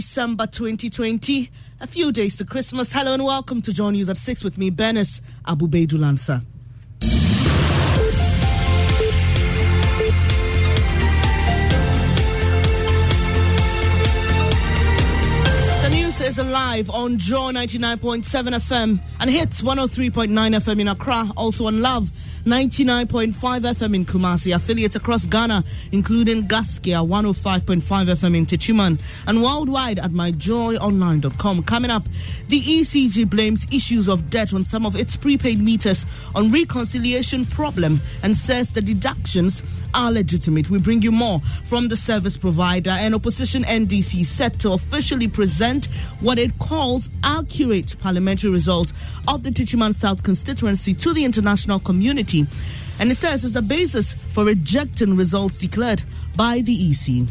December 2020. A few days to Christmas. Hello and welcome to Join News at 6 with me, Benes Abubeidulansa. The news is live on Joy 99.7 FM and Hits 103.9 FM in Accra, also on Love 99.5 FM in Kumasi, affiliates across Ghana, including Gaskia 105.5 FM in Techiman, and worldwide at myjoyonline.com. Coming up, the ECG blames issues of debt on some of its prepaid meters on reconciliation problem and says the deductions are legitimate. We bring you more from the service provider, and opposition NDC set to officially present what it calls accurate parliamentary results of the Techiman South constituency to the international community. And it says it's the basis for rejecting results declared by the EC.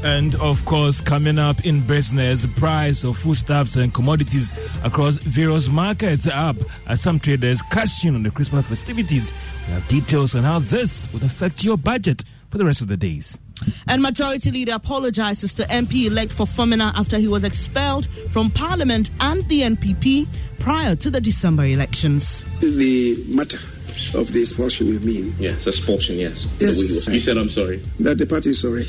And of course, coming up in business, price of foodstuffs and commodities across various markets are up as some traders cash in on the Christmas festivities. We have details on how this would affect your budget for the rest of the days. And Majority Leader apologizes to MP-elect for Femina after he was expelled from Parliament and the NPP prior to the December elections. The matter of the expulsion, you mean? Yes, expulsion, yes. Yes. You said I'm sorry. That the party is sorry.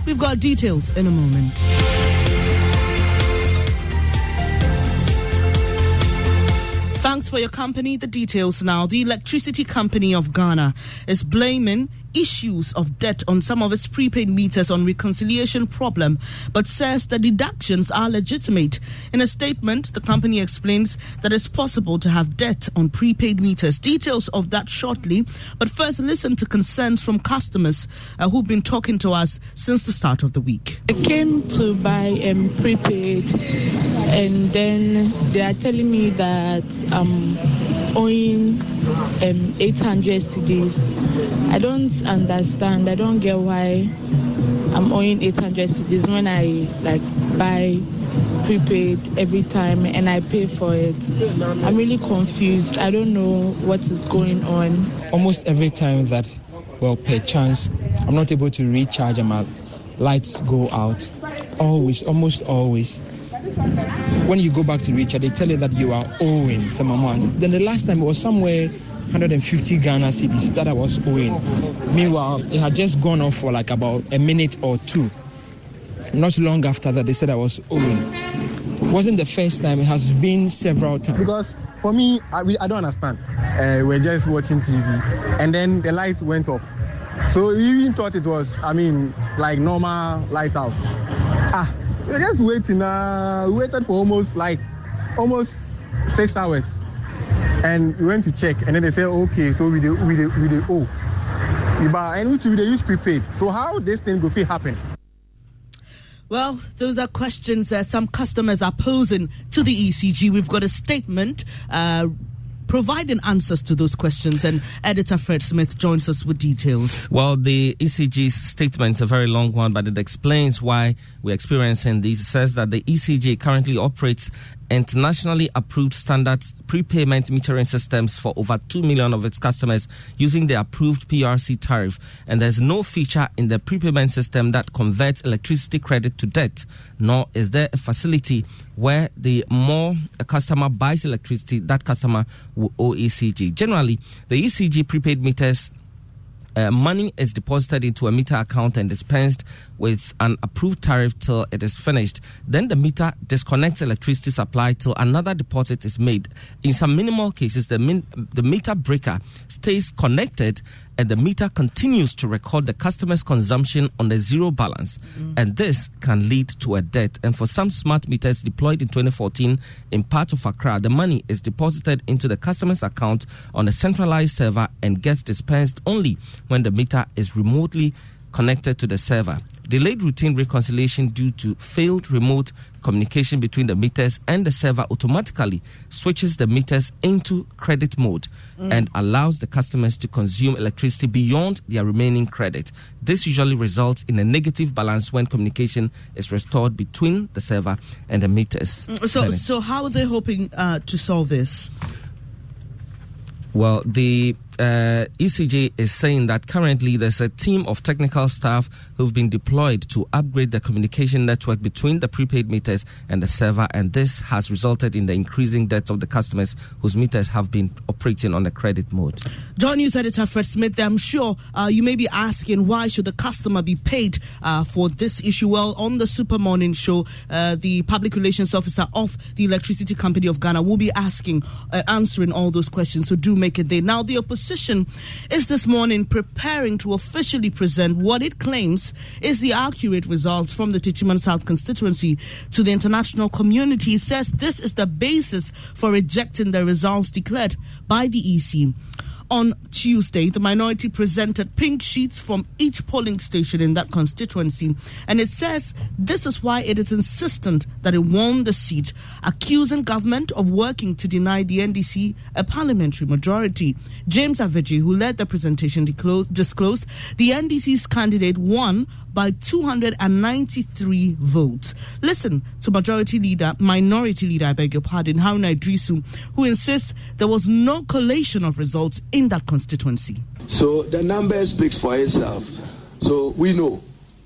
We've got details in a moment. Thanks for your company. The details now. The Electricity Company of Ghana is blaming issues of debt on some of its prepaid meters on reconciliation problem, but says the deductions are legitimate. In a statement, the company explains that it's possible to have debt on prepaid meters. Details of that shortly, but first listen to concerns from customers who've been talking to us since the start of the week. I came to buy prepaid, and then they are telling me that I'm owing 800 cedis. I don't understand. I don't get why I'm owing 800 cedis when I buy prepaid every time and I pay for it. I'm really confused. I don't know what is going on. Almost every time that, per chance, I'm not able to recharge and my lights go out. Almost always. When you go back to recharge, they tell you that you are owing some amount. Then the last time it was somewhere 150 Ghana cedis that I was owing. Meanwhile, it had just gone on for about a minute or two. Not long after that, they said I was owing. It wasn't the first time, it has been several times. Because for me, I don't understand. We're just watching TV, and then the light went off. So we even thought it was, normal light out. We're just waiting. We waited for almost 6 hours. And we went to check, and then they said, okay, so we owe. And which we use prepaid. So how this thing go happen? Well, those are questions that some customers are posing to the ECG. We've got a statement providing answers to those questions, and editor Fred Smith joins us with details. Well, the ECG's statement is a very long one, but it explains why we're experiencing this. It says that the ECG currently operates internationally approved standard prepayment metering systems for over 2 million of its customers using the approved PRC tariff, and there's no feature in the prepayment system that converts electricity credit to debt, nor is there a facility where the more a customer buys electricity, that customer will owe ECG. Generally, the ECG prepaid meters money is deposited into a meter account and dispensed with an approved tariff till it is finished. Then the meter disconnects electricity supply till another deposit is made. In some minimal cases, the meter breaker stays connected and the meter continues to record the customer's consumption on the zero balance. And this can lead to a debt. And for some smart meters deployed in 2014 in part of Accra, the money is deposited into the customer's account on a centralized server and gets dispensed only when the meter is remotely connected to the server. Delayed routine reconciliation due to failed remote communication between the meters and the server automatically switches the meters into credit mode and allows the customers to consume electricity beyond their remaining credit. This usually results in a negative balance when communication is restored between the server and the meters. So how are they hoping to solve this? Well, the ECJ is saying that currently there's a team of technical staff who've been deployed to upgrade the communication network between the prepaid meters and the server, and this has resulted in the increasing debt of the customers whose meters have been operating on a credit mode. John News editor Fred Smith, I'm sure you may be asking, why should the customer be paid for this issue? Well, on the Super Morning Show, the public relations officer of the Electricity Company of Ghana will be answering all those questions, so do make it there. Now, the opposition is this morning preparing to officially present what it claims is the accurate results from the Techiman South constituency to the international community. It says this is the basis for rejecting the results declared by the EC. On Tuesday, the minority presented pink sheets from each polling station in that constituency, and it says this is why it is insistent that it won the seat, accusing government of working to deny the NDC a parliamentary majority. James Aveji, who led the presentation, disclosed the NDC's candidate won by 293 votes. Listen to minority leader, I beg your pardon, Haruna Idrisu, who insists there was no collation of results in that constituency. So the number speaks for itself. So we know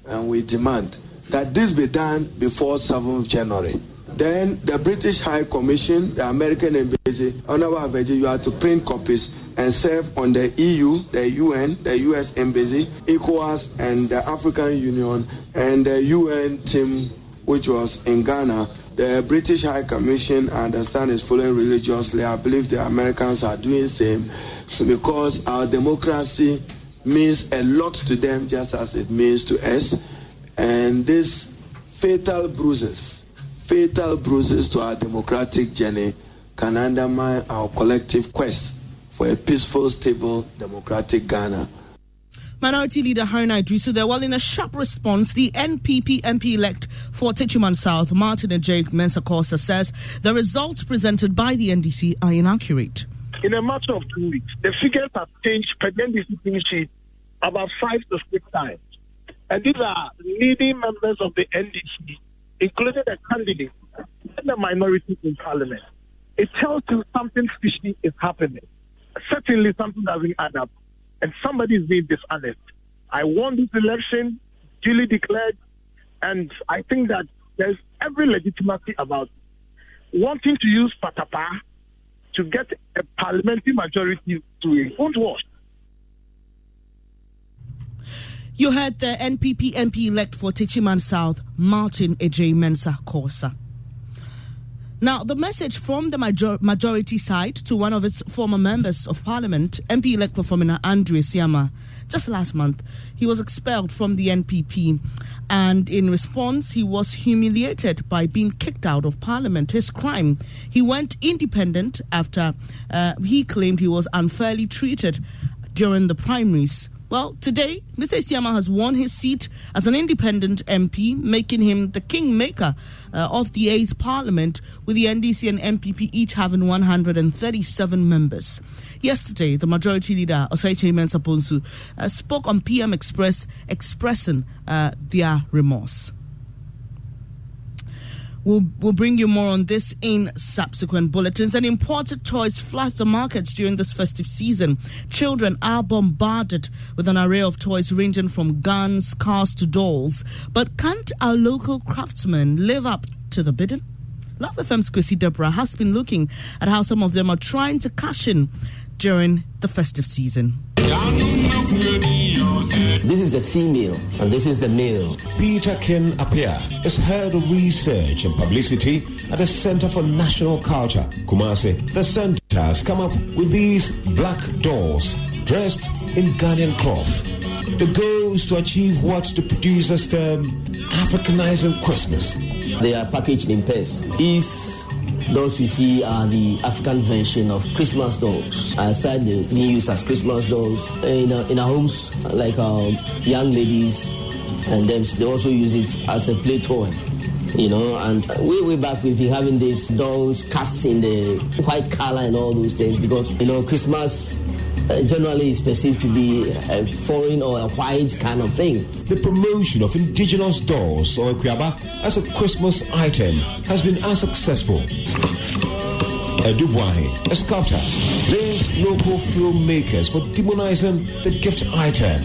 and we demand that this be done before 7th January. Then the British High Commission, the American Embassy, Honorable Aveji, you have to print copies and serve on the EU, the UN, the US Embassy, ECOWAS, and the African Union, and the UN team, which was in Ghana. The British High Commission, I understand, is following religiously. I believe the Americans are doing the same, because our democracy means a lot to them just as it means to us. And these fatal bruises to our democratic journey can undermine our collective quest for a peaceful, stable, democratic Ghana. Minority Leader Haruna Idrisu there. Well, in a sharp response, the NPP MP-elect for Techiman South, Martin Ejay Mensah-Korsah, says the results presented by the NDC are inaccurate. In a matter of 2 weeks, the figures have changed per NDC sheet about 5 to 6 times. And these are leading members of the NDC, including the candidates and the minority in parliament. It tells you something fishy is happening. Certainly something doesn't add up, and somebody is being dishonest. I won this election, duly declared, and I think that there's every legitimacy about it. Wanting to use patapa to get a parliamentary majority to a won't wash. You heard the NPP MP-elect for Techiman South, Martin Ejay Mensah-Korsah. Now, the message from the majority side to one of its former members of parliament, MP-elect for Fomena Andre Siama, just last month, he was expelled from the NPP, and in response, he was humiliated by being kicked out of parliament. His crime, he went independent after he claimed he was unfairly treated during the primaries. Well, today, Mr. Siama has won his seat as an independent MP, making him the kingmaker of the 8th Parliament, with the NDC and MPP each having 137 members. Yesterday, the majority leader, Osei Mensah-Ponsu, spoke on PM Express expressing their remorse. We'll bring you more on this in subsequent bulletins. And imported toys flood the markets during this festive season. Children are bombarded with an array of toys ranging from guns, cars to dolls. But can't our local craftsmen live up to the bidding? Love FM's Kwesi Deborah has been looking at how some of them are trying to cash in during the festive season. This is the female and this is the male. Peter Ken Apia is head of research and publicity at the Center for National Culture, Kumasi. The center has come up with these black dolls dressed in Ghanaian cloth. The goal is to achieve what the producers term Africanizing Christmas. They are packaged in pairs. These dolls you see are the African version of Christmas dolls. Aside the being used as Christmas dolls in our homes, like young ladies, and them, they also use it as a play toy. And way back we've been having these dolls cast in the white color and all those things because Christmas generally is perceived to be a foreign or a white kind of thing. The promotion of indigenous dolls or Equiaba as a Christmas item has been unsuccessful. Edubuahi, a sculptor, blames local filmmakers for demonizing the gift item.